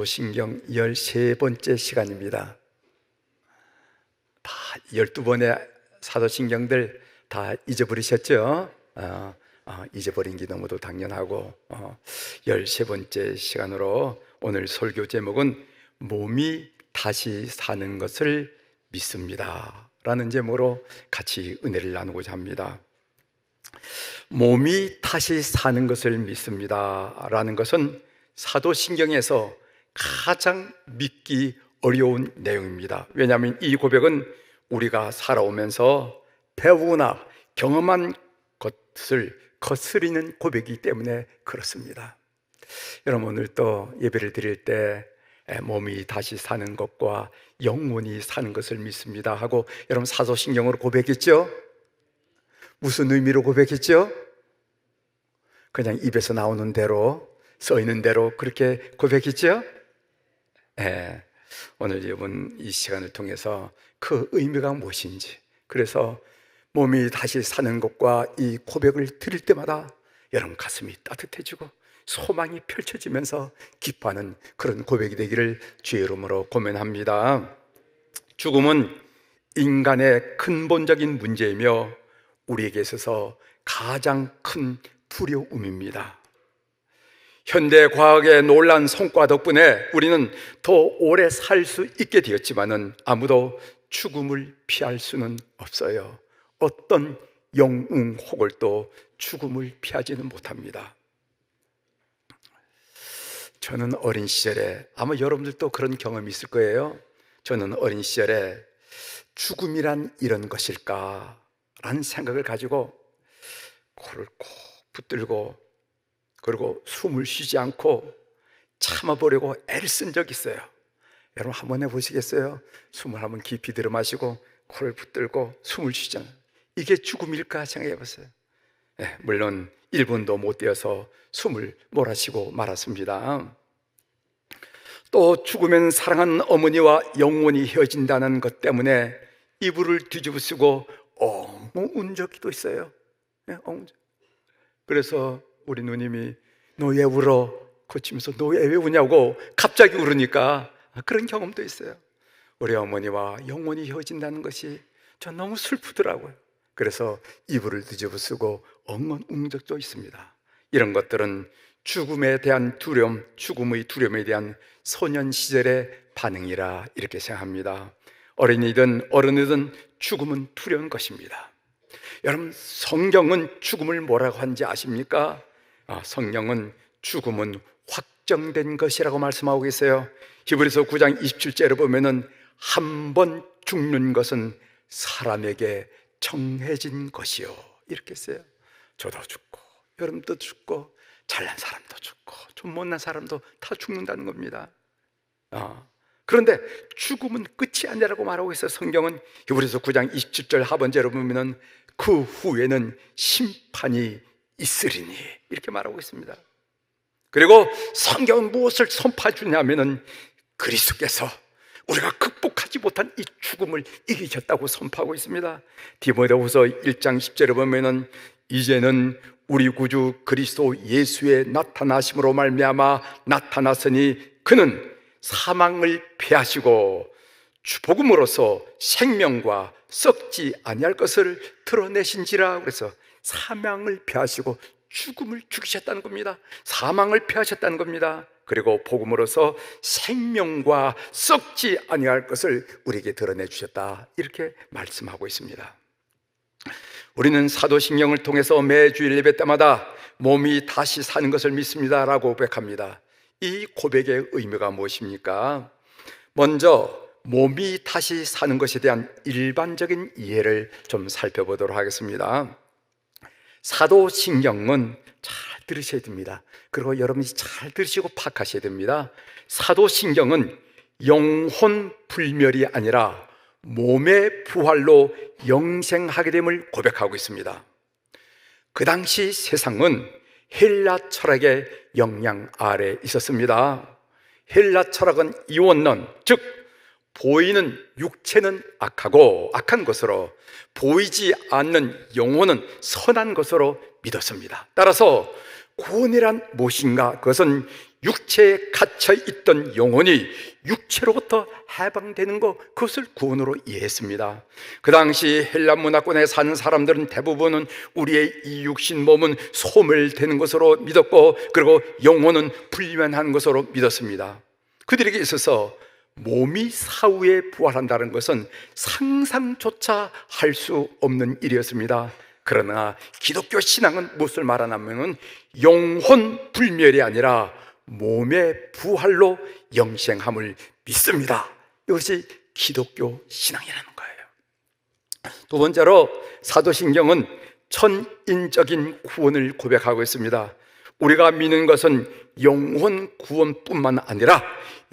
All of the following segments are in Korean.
사도신경 13번째 시간입니다. 다 12번의 사도신경들 다 잊어버리셨죠? 잊어버린 게 너무도 당연하고 13번째 시간으로 오늘 설교 제목은 몸이 다시 사는 것을 믿습니다 라는 제목으로 같이 은혜를 나누고자 합니다. 몸이 다시 사는 것을 믿습니다 라는 것은 사도신경에서 가장 믿기 어려운 내용입니다. 왜냐하면 이 고백은 우리가 살아오면서 배우거나 경험한 것을 거스리는 고백이기 때문에 그렇습니다. 여러분, 오늘 또 예배를 드릴 때 몸이 다시 사는 것과 영혼이 사는 것을 믿습니다 하고 여러분 사도신경으로 고백했죠? 무슨 의미로 고백했죠? 그냥 입에서 나오는 대로, 써 있는 대로 그렇게 고백했죠? 오늘 이번 이 시간을 통해서 그 의미가 무엇인지, 그래서 몸이 다시 사는 것과 이 고백을 드릴 때마다 여러분 가슴이 따뜻해지고 소망이 펼쳐지면서 기뻐하는 그런 고백이 되기를 주의 이름으로 고면합니다. 죽음은 인간의 근본적인 문제이며 우리에게 있어서 가장 큰 두려움입니다. 현대 과학의 놀라운 성과 덕분에 우리는 더 오래 살 수 있게 되었지만은 아무도 죽음을 피할 수는 없어요. 어떤 영웅호걸도 죽음을 피하지는 못합니다. 저는 어린 시절에, 아마 여러분들도 그런 경험이 있을 거예요. 저는 어린 시절에 죽음이란 이런 것일까 라는 생각을 가지고 코를 콕 붙들고 그리고 숨을 쉬지 않고 참아보려고 애를 쓴 적이 있어요. 여러분 한번 해보시겠어요? 숨을 한번 깊이 들여 마시고 코를 붙들고 숨을 쉬잖아요. 이게 죽음일까 생각해보세요. 물론 1분도 못 되어서 숨을 몰아쉬고 말았습니다. 또 죽으면 사랑하는 어머니와 영원히 헤어진다는 것 때문에 이불을 뒤집어쓰고 엉엉 운 적도 있어요. 그래서 우리 누님이 너 왜 울어? 고치면서 너 왜 우냐고 갑자기 울으니까 그런 경험도 있어요. 우리 어머니와 영원히 헤어진다는 것이 전 너무 슬프더라고요. 그래서 이불을 뒤집어 쓰고 엉엉 운 적도 있습니다. 이런 것들은 죽음에 대한 두려움, 죽음의 두려움에 대한 소년 시절의 반응이라 이렇게 생각합니다. 어린이든 어른이든 죽음은 두려운 것입니다. 여러분 성경은 죽음을 뭐라고 하는지 아십니까? 성경은 죽음은 확정된 것이라고 말씀하고 계세요. 히브리서 9장 27절에 보면은 한 번 죽는 것은 사람에게 정해진 것이요 이렇게 써요. 저도 죽고 여러분도 죽고 잘난 사람도 죽고 좀 못난 사람도 다 죽는다는 겁니다. 그런데 죽음은 끝이 아니라고 말하고 있어요. 성경은 히브리서 9장 27절 하반절에 보면은 그 후에는 심판이 있으리니 이렇게 말하고 있습니다. 그리고 성경은 무엇을 선포해 주냐면은 그리스도께서 우리가 극복하지 못한 이 죽음을 이기셨다고 선포하고 있습니다. 디모데후서 1장 10절에 보면은 이제는 우리 구주 그리스도 예수의 나타나심으로 말미암아 나타났으니 그는 사망을 패하시고 복음으로써 생명과 썩지 아니할 것을 드러내신지라. 그래서 사망을 패하시고 죽음을 죽이셨다는 겁니다. 사망을 패하셨다는 겁니다. 그리고 복음으로써 생명과 썩지 아니할 것을 우리에게 드러내 주셨다 이렇게 말씀하고 있습니다. 우리는 사도신경을 통해서 매주일 예배 때마다 몸이 다시 사는 것을 믿습니다 라고 고백합니다. 이 고백의 의미가 무엇입니까? 먼저 몸이 다시 사는 것에 대한 일반적인 이해를 좀 살펴보도록 하겠습니다. 사도신경은 잘 들으셔야 됩니다. 그리고 여러분이 잘 들으시고 파악하셔야 됩니다. 사도신경은 영혼 불멸이 아니라 몸의 부활로 영생하게 됨을 고백하고 있습니다. 그 당시 세상은 헬라 철학의 영향 아래 있었습니다. 헬라 철학은 이원론, 즉 보이는 육체는 악하고 악한 것으로 보이지 않는 영혼은 선한 것으로 믿었습니다. 따라서 구원이란 무엇인가? 그것은 육체에 갇혀 있던 영혼이 육체로부터 해방되는 것, 그것을 구원으로 이해했습니다. 그 당시 헬라 문화권에 사는 사람들은 대부분은 우리의 이 육신 몸은 소멸되는 것으로 믿었고, 그리고 영혼은 불면하는 것으로 믿었습니다. 그들에게 있어서 몸이 사후에 부활한다는 것은 상상조차 할 수 없는 일이었습니다. 그러나 기독교 신앙은 무엇을 말하냐면 영혼 불멸이 아니라 몸의 부활로 영생함을 믿습니다. 이것이 기독교 신앙이라는 거예요. 두 번째로 사도신경은 천인적인 구원을 고백하고 있습니다. 우리가 믿는 것은 영혼 구원뿐만 아니라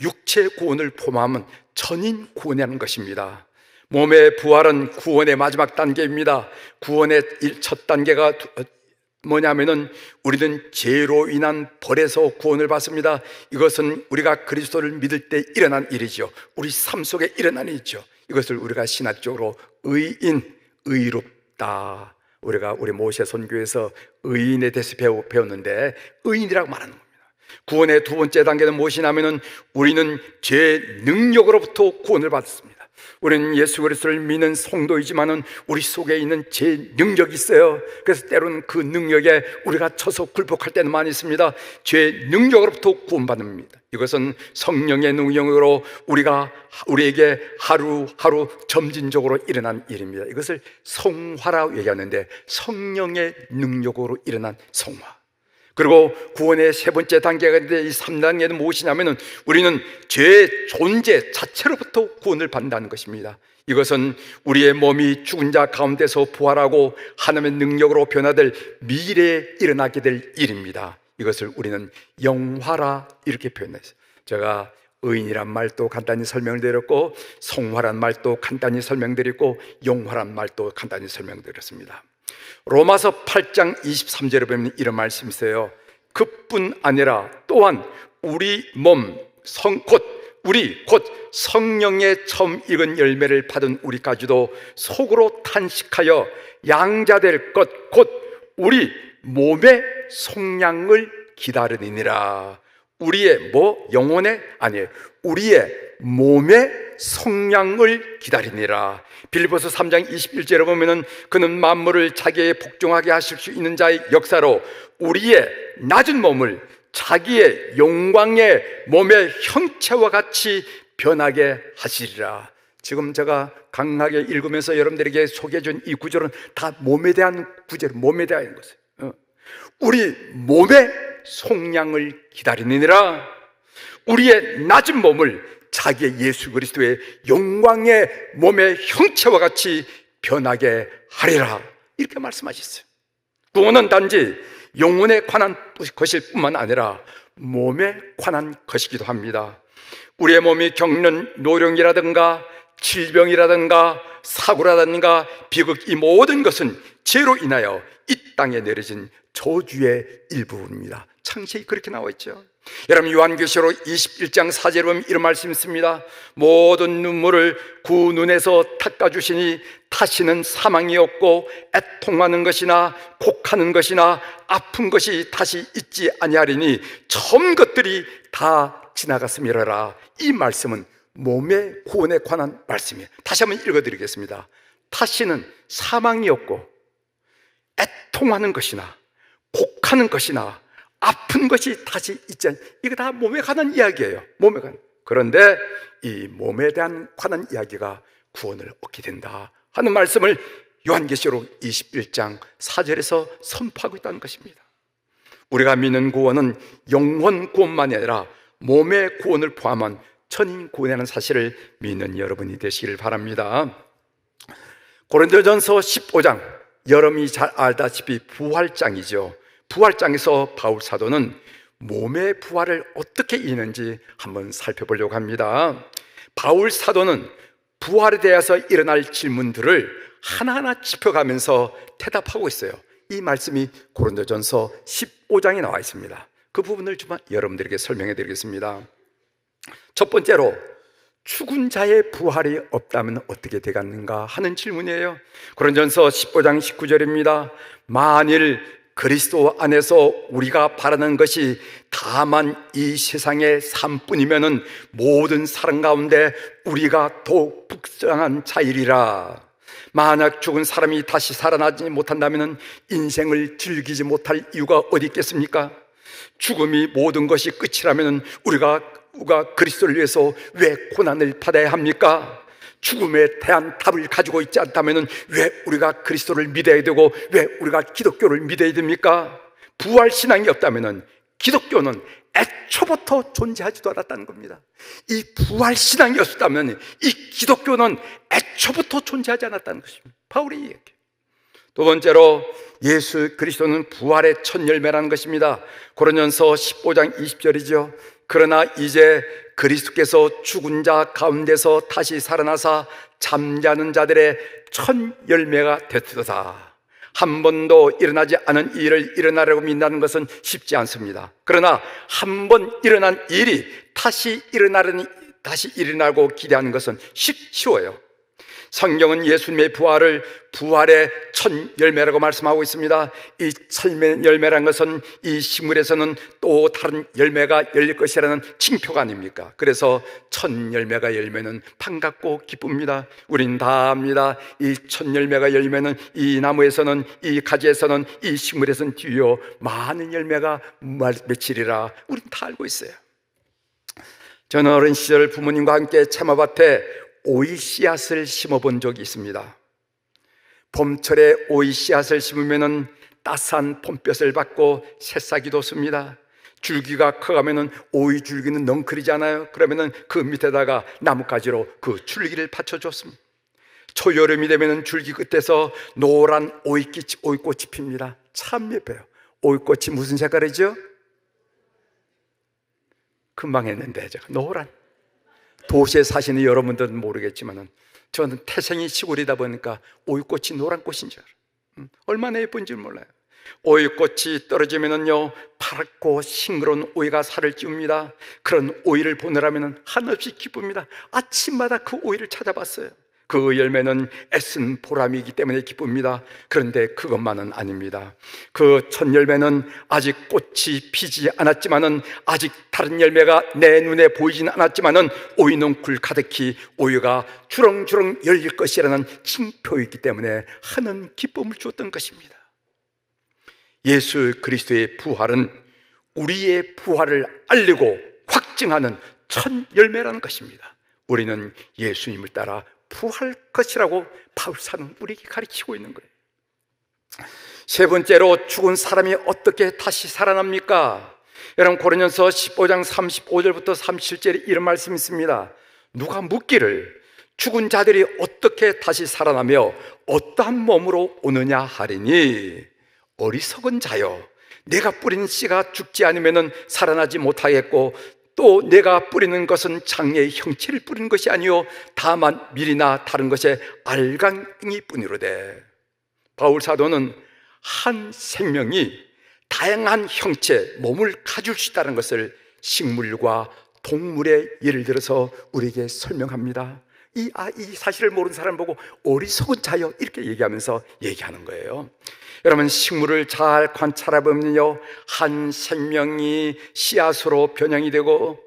육체 구원을 포함한 전인 구원이라는 것입니다. 몸의 부활은 구원의 마지막 단계입니다. 구원의 첫 단계가 뭐냐면은 우리는 죄로 인한 벌에서 구원을 받습니다. 이것은 우리가 그리스도를 믿을 때 일어난 일이죠. 우리 삶 속에 일어난 일이죠. 이것을 우리가 신학적으로 의롭다. 우리가 우리 모세 선교에서 의인에 대해서 배웠는데 의인이라고 말하는 겁니다. 구원의 두 번째 단계는 무엇이냐면은 우리는 죄 능력으로부터 구원을 받습니다. 우리는 예수 그리스도를 믿는 성도이지만은 우리 속에 있는 제 능력이 있어요. 그래서 때로는 그 능력에 우리가 쳐서 굴복할 때는 많이 있습니다. 죄 능력으로부터 구원받습니다. 이것은 성령의 능력으로 우리에게 하루하루 점진적으로 일어난 일입니다. 이것을 성화라고 얘기하는데 성령의 능력으로 일어난 성화. 그리고 구원의 세 번째 단계가 있는데 이 3단계는 무엇이냐면은 우리는 죄의 존재 자체로부터 구원을 받는다는 것입니다. 이것은 우리의 몸이 죽은 자 가운데서 부활하고 하나님의 능력으로 변화될 미래에 일어나게 될 일입니다. 이것을 우리는 영화라 이렇게 표현했어요. 제가 의인이란 말도 간단히 설명을 드렸고, 성화란 말도 간단히 설명드렸고, 영화란 말도 간단히 설명드렸습니다. 로마서 8장 23절에 보면 이런 말씀이 있어요. 그뿐 아니라 또한 우리 몸 곧 성령의 처음 익은 열매를 받은 우리까지도 속으로 탄식하여 양자될 것 곧 우리 몸의 속량을 기다리니라. 우리의 우리의 몸의 속량을 기다리니라. 빌립보서 3장 21절에 보면은 그는 만물을 자기에게 복종하게 하실 수 있는 자의 역사로 우리의 낮은 몸을 자기의 영광의 몸의 형체와 같이 변하게 하시리라. 지금 제가 강하게 읽으면서 여러분들에게 소개해준 이 구절은 다 몸에 대한 구절이에요. 몸에 대한 것이에요. 우리 몸의 속량을 기다리느니라. 우리의 낮은 몸을 자기의 예수 그리스도의 영광의 몸의 형체와 같이 변하게 하리라. 이렇게 말씀하셨어요. 구원은 단지 영혼에 관한 것일 뿐만 아니라 몸에 관한 것이기도 합니다. 우리의 몸이 겪는 노령이라든가 질병이라든가 사고라든가 비극, 이 모든 것은 죄로 인하여 이 땅에 내려진 저주의 일부분입니다. 창세기 그렇게 나와 있죠. 여러분, 요한계시록 21장 4절에 보면 이런 말씀이 있습니다. 모든 눈물을 그 눈에서 닦아주시니 다시는 사망이 없고 애통하는 것이나 곡하는 것이나 아픈 것이 다시 있지 아니하리니 처음 것들이 다 지나갔음이라라. 이 말씀은 몸의 구원에 관한 말씀이에요. 다시 한번 읽어드리겠습니다. 다시는 사망이 없고 애통하는 것이나 곡하는 것이나 아픈 것이 다시 있지 않, 이거 다 몸에 관한 이야기예요. 몸에 관한. 그런데 이 몸에 대한 관한 이야기가 구원을 얻게 된다 하는 말씀을 요한계시록 21장 4절에서 선포하고 있다는 것입니다. 우리가 믿는 구원은 영혼 구원만이 아니라 몸의 구원을 포함한 천인 구원이라는 사실을 믿는 여러분이 되시기를 바랍니다. 고린도전서 15장, 여러분이 잘 알다시피 부활장이죠. 부활장에서 바울 사도는 몸의 부활을 어떻게 이해했는지 한번 살펴보려고 합니다. 바울 사도는 부활에 대해서 일어날 질문들을 하나하나 짚어가면서 대답하고 있어요. 이 말씀이 고린도전서 15장에 나와 있습니다. 그 부분을 좀 여러분들에게 설명해 드리겠습니다. 첫 번째로, 죽은 자의 부활이 없다면 어떻게 되겠는가 하는 질문이에요. 고린도전서 15장 19절입니다. 만일 그리스도 안에서 우리가 바라는 것이 다만 이 세상의 삶뿐이면은 모든 사람 가운데 우리가 더욱 불쌍한 자이리라. 만약 죽은 사람이 다시 살아나지 못한다면 인생을 즐기지 못할 이유가 어디 있겠습니까? 죽음이 모든 것이 끝이라면 우리가 그리스도를 위해서 왜 고난을 받아야 합니까? 죽음에 대한 답을 가지고 있지 않다면 왜 우리가 그리스도를 믿어야 되고 왜 우리가 기독교를 믿어야 됩니까? 부활신앙이 없다면 기독교는 애초부터 존재하지도 않았다는 겁니다. 이 부활신앙이 없었다면 이 기독교는 애초부터 존재하지 않았다는 것입니다. 바울이 얘기해요. 두 번째로 예수 그리스도는 부활의 첫 열매라는 것입니다. 고린도전서 15장 20절이죠. 그러나 이제 그리스도께서 죽은 자 가운데서 다시 살아나사 잠자는 자들의 첫 열매가 됐도다. 한 번도 일어나지 않은 일을 일어나려고 믿는 것은 쉽지 않습니다. 그러나 한 번 일어난 일이 다시 일어나고 기대하는 것은 쉬워요. 성경은 예수님의 부활의 첫 열매라고 말씀하고 있습니다. 이 첫 열매라는 것은 이 식물에서는 또 다른 열매가 열릴 것이라는 징표가 아닙니까? 그래서 첫 열매가 열매는 반갑고 기쁩니다. 우린 다 압니다. 이 첫 열매가 열매는 이 나무에서는, 이 가지에서는, 이 식물에서는 뒤이어 많은 열매가 맺히리라. 우린 다 알고 있어요. 저는 어린 시절 부모님과 함께 채마밭에 오이 씨앗을 심어본 적이 있습니다. 봄철에 오이 씨앗을 심으면 따스한 봄볕을 받고 새싹이 돋습니다. 줄기가 커가면 오이 줄기는 넝클이잖아요. 그러면 그 밑에다가 나뭇가지로 그 줄기를 받쳐줬습니다. 초여름이 되면 줄기 끝에서 노란 오이꽃이 핍니다. 참 예뻐요. 오이꽃이 무슨 색깔이죠? 금방 했는데 제가 노란. 도시에 사시는 여러분들은 모르겠지만 저는 태생이 시골이다 보니까 오이꽃이 노란 꽃인 줄 알아요. 얼마나 예쁜지 몰라요. 오이꽃이 떨어지면요 파랗고 싱그러운 오이가 살을 찌웁니다. 그런 오이를 보느라면 한없이 기쁩니다. 아침마다 그 오이를 찾아봤어요. 그 열매는 애쓴 보람이기 때문에 기쁩니다. 그런데 그것만은 아닙니다. 그 첫 열매는 아직 꽃이 피지 않았지만은, 아직 다른 열매가 내 눈에 보이지는 않았지만은 오이넝쿨 가득히 오이가 주렁주렁 열릴 것이라는 징표이기 때문에 하는 기쁨을 주었던 것입니다. 예수 그리스도의 부활은 우리의 부활을 알리고 확증하는 첫 열매라는 것입니다. 우리는 예수님을 따라 부활할 것이라고 바울사는 우리에게 가르치고 있는 거예요. 세 번째로, 죽은 사람이 어떻게 다시 살아납니까? 여러분, 고린도전서 15장 35절부터 37절에 이런 말씀이 있습니다. 누가 묻기를 죽은 자들이 어떻게 다시 살아나며 어떠한 몸으로 오느냐 하리니, 어리석은 자여, 내가 뿌린 씨가 죽지 않으면 살아나지 못하겠고 또 내가 뿌리는 것은 장래의 형체를 뿌리는 것이 아니요 다만 밀이나 다른 것의 알강이 뿐이로되. 바울 사도는 한 생명이 다양한 형체, 몸을 가질 수 있다는 것을 식물과 동물의 예를 들어서 우리에게 설명합니다. 이 사실을 모르는 사람 보고 어리석은 자여 이렇게 얘기하면서 얘기하는 거예요. 여러분, 식물을 잘 관찰해보면요, 한 생명이 씨앗으로 변형이 되고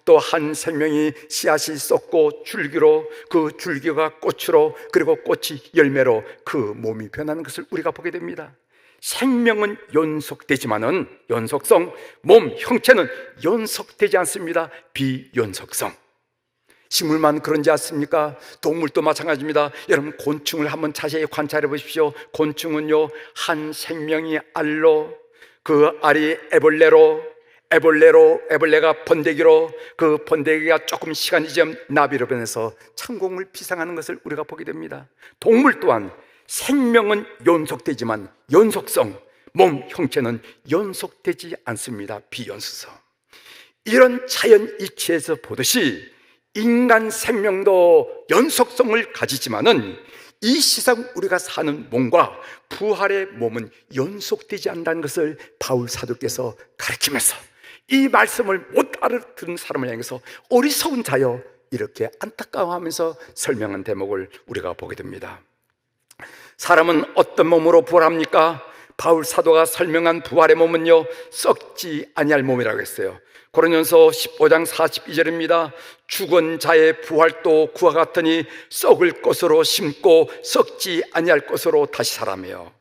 또 한 생명이 씨앗이 썩고 줄기로, 그 줄기가 꽃으로, 그리고 꽃이 열매로 그 몸이 변하는 것을 우리가 보게 됩니다. 생명은 연속되지만은 연속성, 몸 형체는 연속되지 않습니다. 비연속성. 식물만 그런지 않습니까? 동물도 마찬가지입니다. 여러분, 곤충을 한번 자세히 관찰해 보십시오. 곤충은요, 한 생명이 알로, 그 알이 애벌레가 번데기로, 그 번데기가 조금 시간이 지나면 나비로 변해서 창공을 비상하는 것을 우리가 보게 됩니다. 동물 또한 생명은 연속되지만 연속성, 몸 형체는 연속되지 않습니다. 비연속성. 이런 자연 이치에서 보듯이 인간 생명도 연속성을 가지지만은 이 세상 우리가 사는 몸과 부활의 몸은 연속되지 않는다는 것을 바울 사도께서 가르치면서 이 말씀을 못 알아듣는 사람을 향해서 어리석은 자여 이렇게 안타까워하면서 설명한 대목을 우리가 보게 됩니다. 사람은 어떤 몸으로 부활합니까? 바울 사도가 설명한 부활의 몸은요, 썩지 아니할 몸이라고 했어요. 고린도전서 15장 42절입니다. 죽은 자의 부활도 그와 같으니 썩을 것으로 심고 썩지 아니할 것으로 다시 살아며,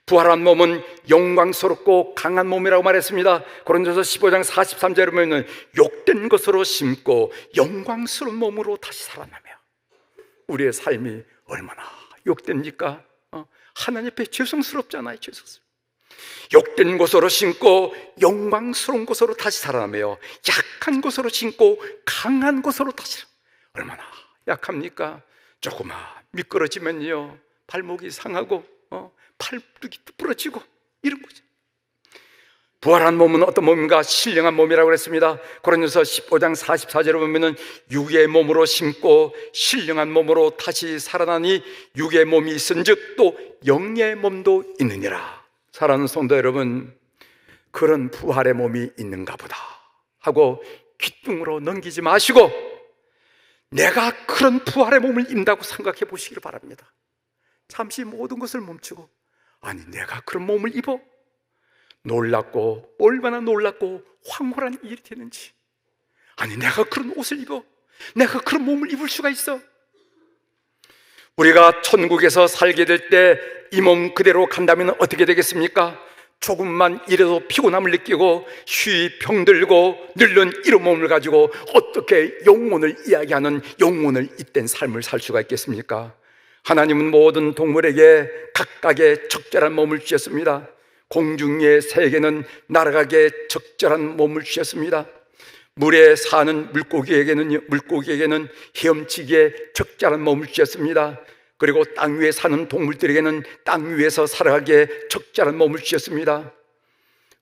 부활한 몸은 영광스럽고 강한 몸이라고 말했습니다. 고린도전서 15장 43절에 보면 욕된 것으로 심고 영광스러운 몸으로 다시 살아나며, 우리의 삶이 얼마나 욕됩니까? 하나님 앞에 죄송스럽잖아요. 죄송스럽. 욕된 것으로 심고 영광스러운 것으로 다시 살아나며, 약한 것으로 심고 강한 것으로 다시. 얼마나 약합니까? 조금만 미끄러지면요, 발목이 상하고 팔뚝이 부러지고 이런 거죠. 부활한 몸은 어떤 몸인가? 신령한 몸이라고 그랬습니다. 고린도서 15장 44절에 보면은 육의 몸으로 심고 신령한 몸으로 다시 살아나니 육의 몸이 있은즉 또 영의 몸도 있느니라. 사랑하는 성도 여러분, 그런 부활의 몸이 있는가 보다 하고 귓등으로 넘기지 마시고 내가 그런 부활의 몸을 입는다고 생각해 보시길 바랍니다. 잠시 모든 것을 멈추고, 아니 내가 그런 몸을 입어? 놀랍고, 얼마나 놀랍고 황홀한 일이 되는지. 아니 내가 그런 옷을 입어? 내가 그런 몸을 입을 수가 있어? 우리가 천국에서 살게 될 때 이 몸 그대로 간다면 어떻게 되겠습니까? 조금만 일해도 피곤함을 느끼고 쉬이 병들고 늙는 이런 몸을 가지고 어떻게 영혼을 이야기하는 영혼을 잇댄 삶을 살 수가 있겠습니까? 하나님은 모든 동물에게 각각의 적절한 몸을 주셨습니다. 공중의 새에게는 날아가게 적절한 몸을 주셨습니다. 물에 사는 물고기에게는 헤엄치기에 적절한 몸을 주셨습니다. 그리고 땅 위에 사는 동물들에게는 땅 위에서 살아가기에 적절한 몸을 주셨습니다.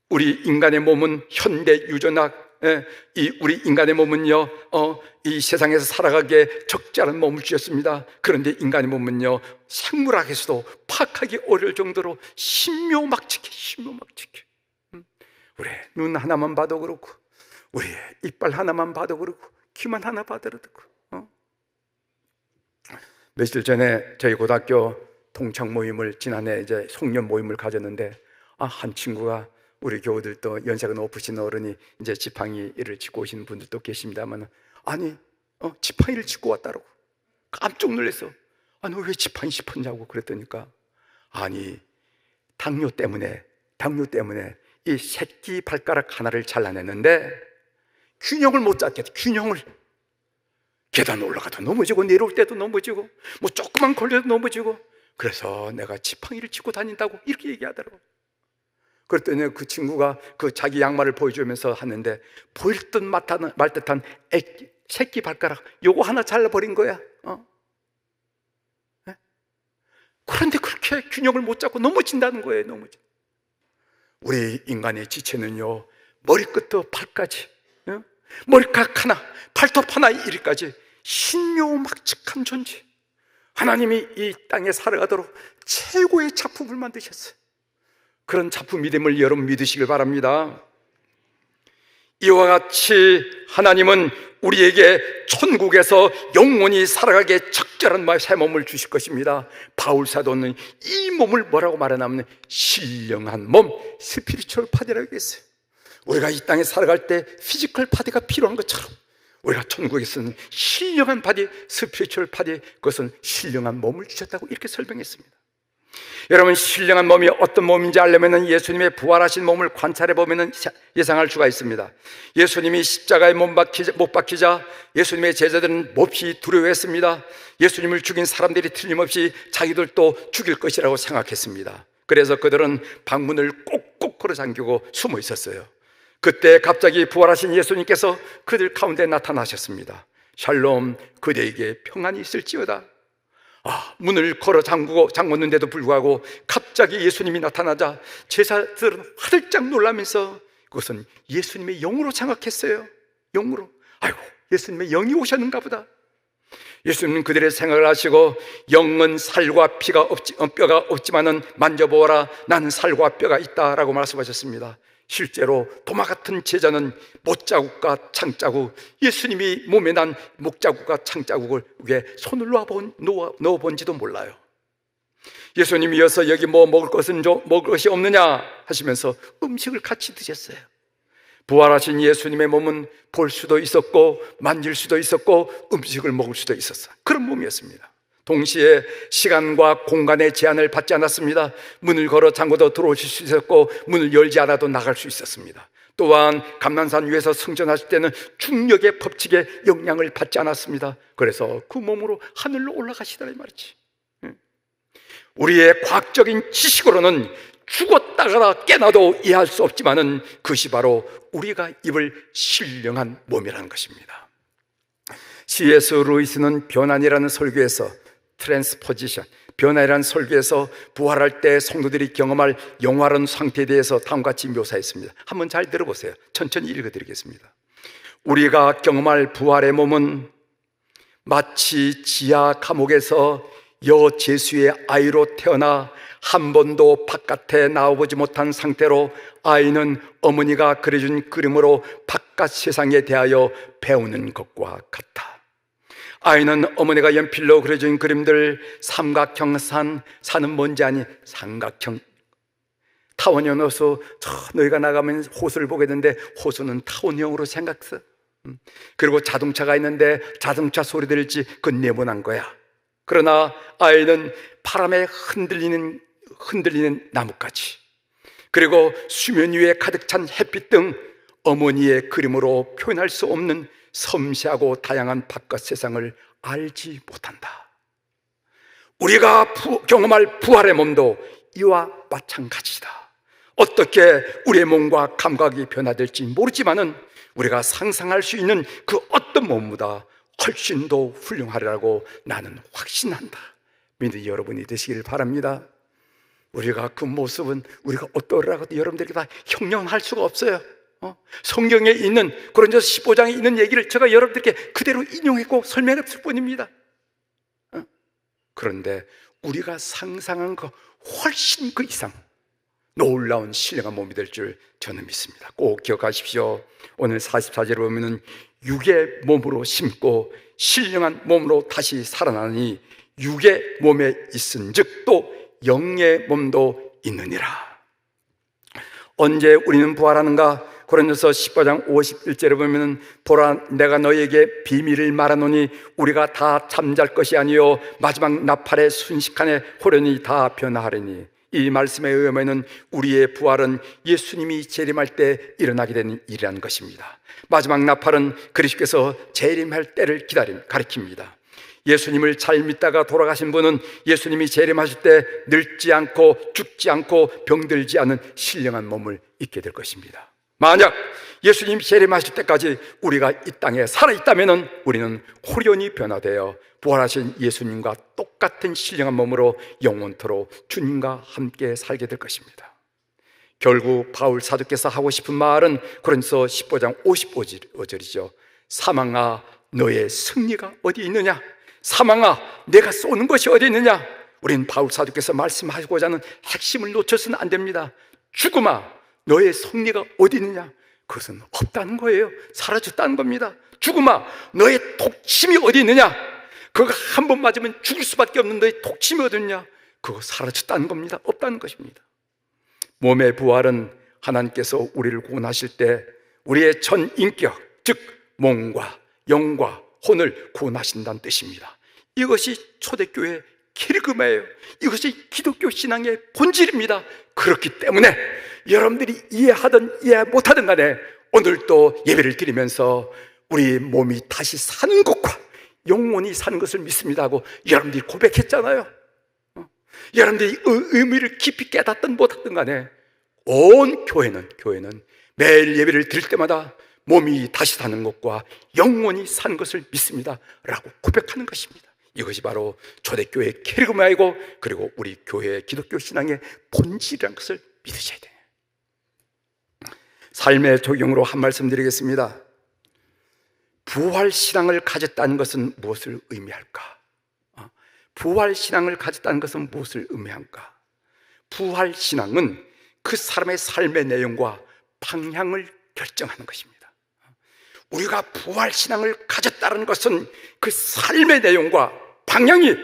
우리 인간의 몸은 현대 유전학, 우리 인간의 몸은요, 이 세상에서 살아가기에 적절한 몸을 주셨습니다. 그런데 인간의 몸은요, 생물학에서도 파악하기 어려울 정도로 신묘막측해. 우리 눈 하나만 봐도 그렇고, 우리 이빨 하나만 봐도 그렇고, 귀만 하나 봐도 그렇고. 며칠 전에 저희 고등학교 동창 모임을, 지난해 이제 송년 모임을 가졌는데, 한 친구가, 우리 교우들도 연세가 높으신 어른이 이제 지팡이를 짚고 오시는 분들도 계십니다만, 아니 지팡이를 짚고 왔다라고 깜짝 놀랐어. 너 왜 지팡이 짚었냐고 그랬더니까, 아니 당뇨 때문에 이 새끼 발가락 하나를 잘라냈는데 균형을 못 잡겠다. 균형을. 계단 올라가도 넘어지고 내려올 때도 넘어지고 뭐 조금만 걸려도 넘어지고, 그래서 내가 지팡이를 짚고 다닌다고 이렇게 얘기하더라고. 그랬더니 그 친구가 그 자기 양말을 보여주면서 하는데, 보일 듯 말 듯한 새끼 발가락 요거 하나 잘라버린 거야. 네? 그런데 그렇게 균형을 못 잡고 넘어진다는 거예요. 우리 인간의 지체는요, 머리끝부터 발까지, 머리카락 하나, 발톱 하나 이리까지 신묘막측한 존재, 하나님이 이 땅에 살아가도록 최고의 작품을 만드셨어요. 그런 작품 믿음을 여러분 믿으시길 바랍니다. 이와 같이 하나님은 우리에게 천국에서 영원히 살아가게 적절한 새 몸을 주실 것입니다. 바울 사도는 이 몸을 뭐라고 말하냐면 신령한 몸, 스피리추얼 파디라고 했어요. 우리가 이 땅에 살아갈 때 피지컬 파디가 필요한 것처럼 우리가 천국에서는 신령한 파디, 스피리추얼 파디, 그것은 신령한 몸을 주셨다고 이렇게 설명했습니다. 여러분, 신령한 몸이 어떤 몸인지 알려면 예수님의 부활하신 몸을 관찰해 보면 예상할 수가 있습니다. 예수님이 십자가에 못 박히자 예수님의 제자들은 몹시 두려워했습니다. 예수님을 죽인 사람들이 틀림없이 자기들도 죽일 것이라고 생각했습니다. 그래서 그들은 방문을 꼭꼭 걸어 잠기고 숨어 있었어요. 그때 갑자기 부활하신 예수님께서 그들 가운데 나타나셨습니다. 샬롬, 그대에게 평안이 있을지어다. 문을 걸어 잠궜는데도 불구하고 갑자기 예수님이 나타나자 제자들은 화들짝 놀라면서 그것은 예수님의 영으로 생각했어요. 영으로. 아이고, 예수님의 영이 오셨는가 보다. 예수님은 그들의 생각을 하시고, 영은 살과 뼈가 없지만은 만져보아라, 나는 살과 뼈가 있다라고 말씀하셨습니다. 실제로 도마 같은 제자는 못자국과 창자국, 예수님이 몸에 난 목자국과 창자국을 위에 손을 넣어본지도 몰라요. 예수님이 이어서 여기 뭐 먹을 것이 없느냐 하시면서 음식을 같이 드셨어요. 부활하신 예수님의 몸은 볼 수도 있었고 만질 수도 있었고 음식을 먹을 수도 있었어요. 그런 몸이었습니다. 동시에 시간과 공간의 제한을 받지 않았습니다. 문을 걸어 잠궈도 들어오실 수 있었고 문을 열지 않아도 나갈 수 있었습니다. 또한 감난산 위에서 승전하실 때는 중력의 법칙에 영향을 받지 않았습니다. 그래서 그 몸으로 하늘로 올라가시더라 이 말이지. 우리의 과학적인 지식으로는 죽었다가 깨나도 이해할 수 없지만은 그것이 바로 우리가 입을 신령한 몸이라는 것입니다. C.S. 루이스는 변환이라는 설교에서 트랜스포지션, 변화이라는 설교에서 부활할 때 성도들이 경험할 영화로운 상태에 대해서 다음과 같이 묘사했습니다. 한번 잘 들어보세요. 천천히 읽어드리겠습니다. 우리가 경험할 부활의 몸은 마치 지하 감옥에서 여제수의 아이로 태어나 한 번도 바깥에 나와보지 못한 상태로 아이는 어머니가 그려준 그림으로 바깥 세상에 대하여 배우는 것과 같다. 아이는 어머니가 연필로 그려준 그림들, 삼각형 산은 뭔지 아니? 삼각형. 타원형에 넣어서 너희가 나가면 호수를 보게 되는데 호수는 타원형으로 생각했어. 그리고 자동차가 있는데 자동차 소리 들을지 그건 네모난 거야. 그러나 아이는 바람에 흔들리는 나뭇가지, 그리고 수면 위에 가득 찬 햇빛 등 어머니의 그림으로 표현할 수 없는 섬세하고 다양한 바깥 세상을 알지 못한다. 우리가 경험할 부활의 몸도 이와 마찬가지다. 어떻게 우리의 몸과 감각이 변화될지 모르지만은 우리가 상상할 수 있는 그 어떤 몸보다 훨씬 더 훌륭하리라고 나는 확신한다. 믿는 여러분이 되시길 바랍니다. 우리가 그 모습은 우리가 어떠라고도 여러분들에게 다 형용할 수가 없어요. 성경에 있는 고린도서 15장에 있는 얘기를 제가 여러분들께 그대로 인용했고 설명했을 뿐입니다. 그런데 우리가 상상한 것 훨씬 그 이상 놀라운 신령한 몸이 될 줄 저는 믿습니다. 꼭 기억하십시오. 오늘 44절에 보면은 육의 몸으로 심고 신령한 몸으로 다시 살아나니 육의 몸에 있은즉 또 영의 몸도 있느니라. 언제 우리는 부활하는가? 고린도서 15장 51절에 보면은 보라 내가 너희에게 비밀을 말하노니 우리가 다 잠잘 것이 아니요 마지막 나팔의 순식간에 호련히 다 변화하리니. 이 말씀에 의하면 우리의 부활은 예수님이 재림할 때 일어나게 되는 일이라는 것입니다. 마지막 나팔은 그리스도께서 재림할 때를 가리킵니다. 예수님을 잘 믿다가 돌아가신 분은 예수님이 재림하실 때 늙지 않고 죽지 않고 병들지 않은 신령한 몸을 입게 될 것입니다. 만약 예수님이 재림하실 때까지 우리가 이 땅에 살아있다면 우리는 호련히 변화되어 부활하신 예수님과 똑같은 신령한 몸으로 영원토록 주님과 함께 살게 될 것입니다. 결국 바울 사도께서 하고 싶은 말은 고린도서 15장 55절이죠. 사망아 너의 승리가 어디 있느냐? 사망아 내가 쏘는 것이 어디 있느냐? 우린 바울 사도께서 말씀하고자 하는 핵심을 놓쳐서는 안 됩니다. 죽음아 너의 승리가 어디 있느냐? 그것은 없다는 거예요. 사라졌다는 겁니다. 죽음아 너의 독침이 어디 있느냐? 그거 한 번 맞으면 죽을 수밖에 없는 너의 독침이 어디 있느냐? 그거 사라졌다는 겁니다. 없다는 것입니다. 몸의 부활은 하나님께서 우리를 구원하실 때 우리의 전 인격, 즉 몸과 영과 혼을 구원하신다는 뜻입니다. 이것이 초대교회의 키리그마예요. 이것이 기독교 신앙의 본질입니다. 그렇기 때문에 여러분들이 이해하든 이해 못하든 간에 오늘 또 예배를 드리면서 우리 몸이 다시 사는 것과 영원히 사는 것을 믿습니다 하고 여러분들이 고백했잖아요. 여러분들이 의미를 깊이 깨닫든 못하든 간에 온 교회는 매일 예배를 드릴 때마다 몸이 다시 사는 것과 영원히 사는 것을 믿습니다 라고 고백하는 것입니다. 이것이 바로 초대교회의 캐리그마이고 그리고 우리 교회의 기독교 신앙의 본질이라는 것을 믿으셔야 돼요. 삶의 적용으로 한 말씀 드리겠습니다. 부활신앙을 가졌다는 것은 무엇을 의미할까? 부활신앙을 가졌다는 것은 무엇을 의미할까? 부활신앙은 그 사람의 삶의 내용과 방향을 결정하는 것입니다. 우리가 부활신앙을 가졌다는 것은 그 삶의 내용과 방향이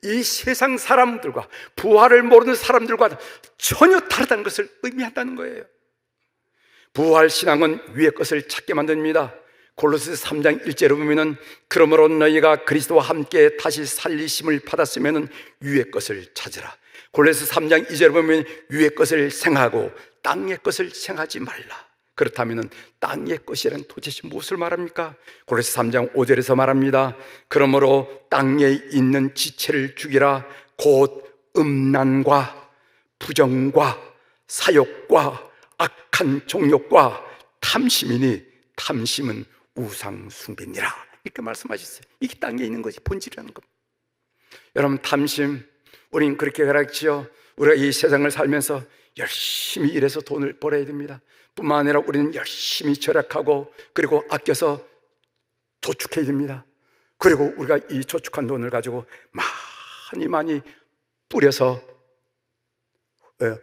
이 세상 사람들과 부활을 모르는 사람들과 전혀 다르다는 것을 의미한다는 거예요. 부활 신앙은 위의 것을 찾게 만듭니다. 골로새서 3장 1절에 보면은 그러므로 너희가 그리스도와 함께 다시 살리심을 받았으면은 위의 것을 찾으라. 골로새서 3장 2절에 보면 위의 것을 생각하고 땅의 것을 생각하지 말라. 그렇다면은 땅의 것이란 도대체 무엇을 말합니까? 골로새 3장 5절에서 말합니다. 그러므로 땅에 있는 지체를 죽이라. 곧 음란과 부정과 사욕과 악한 정욕과 탐심이니 탐심은 우상 숭배니라. 이렇게 말씀하셨어요. 이게 땅에 있는 것이 본질이라는 겁니다. 여러분, 탐심, 우리는 그렇게 가르치죠. 우리가 이 세상을 살면서 열심히 일해서 돈을 벌어야 됩니다. 뿐만 아니라 우리는 열심히 절약하고 그리고 아껴서 저축해야 됩니다. 그리고 우리가 이 저축한 돈을 가지고 많이 뿌려서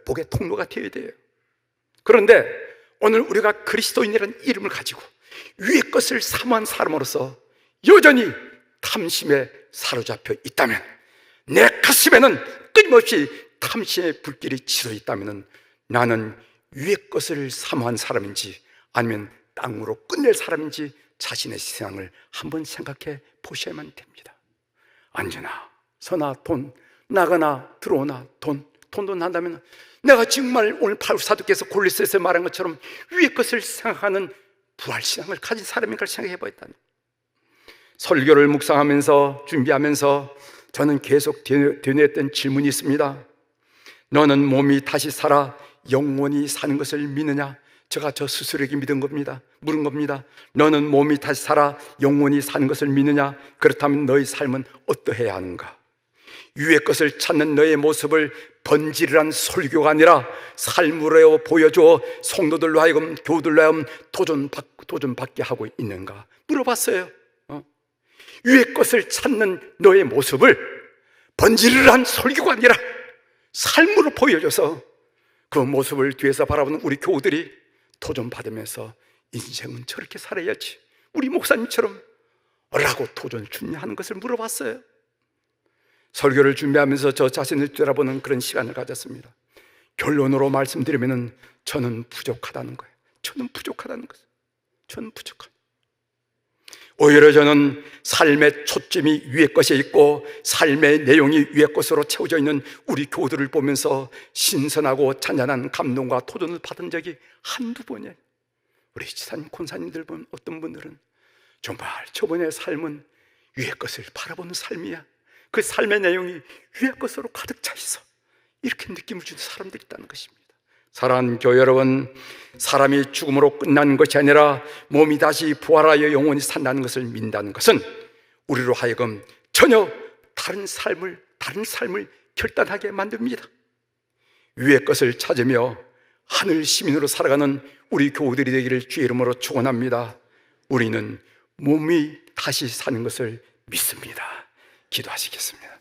복의 통로가 되어야 돼요. 그런데 오늘 우리가 그리스도인이라는 이름을 가지고 위의 것을 사모한 사람으로서 여전히 탐심에 사로잡혀 있다면, 내 가슴에는 끊임없이 탐심의 불길이 지져 있다면 나는 위의 것을 사모한 사람인지 아니면 땅으로 끝낼 사람인지 자신의 신앙을 한번 생각해 보셔야만 됩니다. 언제나 서나 돈, 나가나 들어오나 돈도 난다면 내가 정말 오늘 바울 사도께서 골로새서에 말한 것처럼 위의 것을 생각하는 부활신앙을 가진 사람인가를 생각해 봐야겠다는. 설교를 묵상하면서 준비하면서 저는 계속 되뇌었던 질문이 있습니다. 너는 몸이 다시 살아 영원히 사는 것을 믿느냐? 제가 저 스스로에게 물은 겁니다. 너는 몸이 다시 살아 영원히 사는 것을 믿느냐? 그렇다면 너의 삶은 어떠해야 하는가? 위의 것을 찾는 너의 모습을 번지르한 설교가 아니라 삶으로 보여줘 성도들로 하여금, 교우들로 하여금 도전받게 하고 있는가 물어봤어요. 위의 것을 찾는 너의 모습을 번지르한 설교가 아니라 삶으로 보여줘서 그 모습을 뒤에서 바라보는 우리 교우들이 도전받으면서 인생은 저렇게 살아야지, 우리 목사님처럼 라고 도전을 주냐 하는 것을 물어봤어요. 설교를 준비하면서 저 자신을 뒤돌아보는 그런 시간을 가졌습니다. 결론으로 말씀드리면 저는 부족하다는 거예요. 저는 부족하다는 거죠. 저는 부족한. 오히려 저는 삶의 초점이 위의 것에 있고 삶의 내용이 위의 것으로 채워져 있는 우리 교우들을 보면서 신선하고 찬란한 감동과 도전을 받은 적이 한두 번이에요. 우리 지사님, 권사님들 보면 어떤 분들은 정말 저번의 삶은 위의 것을 바라보는 삶이야, 그 삶의 내용이 위의 것으로 가득 차 있어, 이렇게 느낌을 주는 사람들이 있다는 것입니다. 사랑하는 교회 여러분, 사람이 죽음으로 끝나는 것이 아니라 몸이 다시 부활하여 영원히 산다는 것을 믿는다는 것은 우리로 하여금 전혀 다른 삶을 결단하게 만듭니다. 위의 것을 찾으며 하늘 시민으로 살아가는 우리 교우들이 되기를 주의 이름으로 축원합니다. 우리는 몸이 다시 사는 것을 믿습니다. 기도하시겠습니다.